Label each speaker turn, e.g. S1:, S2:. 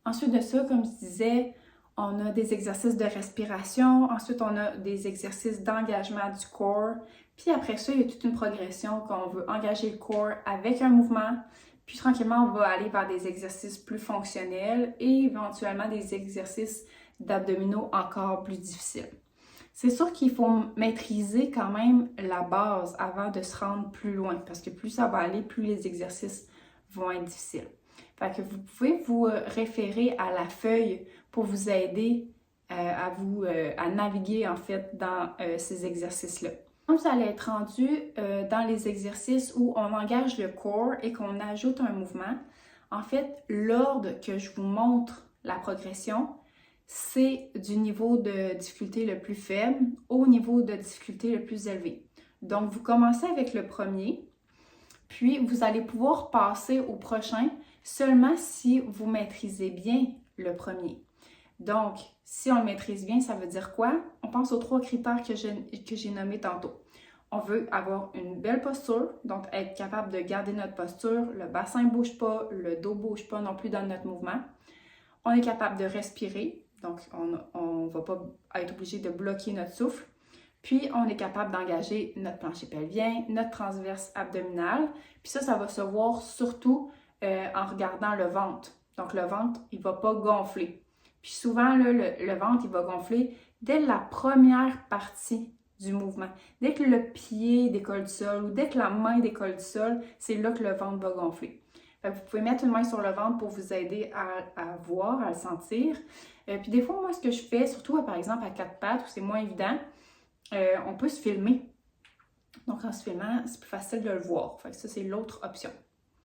S1: Ensuite de ça, comme je disais, on a des exercices de respiration. Ensuite, on a des exercices d'engagement du corps. Puis après ça, il y a toute une progression qu'on veut engager le corps avec un mouvement. Puis tranquillement, on va aller vers des exercices plus fonctionnels et éventuellement des exercices d'abdominaux encore plus difficiles. C'est sûr qu'il faut maîtriser quand même la base avant de se rendre plus loin parce que plus ça va aller, plus les exercices vont être difficiles. Fait que vous pouvez vous référer à la feuille pour vous aider à naviguer en fait dans ces exercices-là. Quand vous allez être rendu dans les exercices où on engage le corps et qu'on ajoute un mouvement, en fait, l'ordre que je vous montre la progression, c'est du niveau de difficulté le plus faible au niveau de difficulté le plus élevé. Donc, vous commencez avec le premier, puis vous allez pouvoir passer au prochain seulement si vous maîtrisez bien le premier. Donc, si on le maîtrise bien, ça veut dire quoi? On pense aux 3 critères que j'ai nommés tantôt. On veut avoir une belle posture, donc être capable de garder notre posture, le bassin ne bouge pas, le dos ne bouge pas non plus dans notre mouvement. On est capable de respirer, donc on ne va pas être obligé de bloquer notre souffle. Puis, on est capable d'engager notre plancher pelvien, notre transverse abdominal. Puis ça va se voir surtout en regardant le ventre. Donc, le ventre, il ne va pas gonfler. Puis souvent, là, le ventre, il va gonfler dès la première partie du mouvement. Dès que le pied décolle du sol ou dès que la main décolle du sol, c'est là que le ventre va gonfler. Fait que vous pouvez mettre une main sur le ventre pour vous aider à voir, à le sentir. Puis des fois, moi, ce que je fais, surtout par exemple à 4 pattes où c'est moins évident, on peut se filmer. Donc en se filmant, c'est plus facile de le voir. Fait que ça, c'est l'autre option.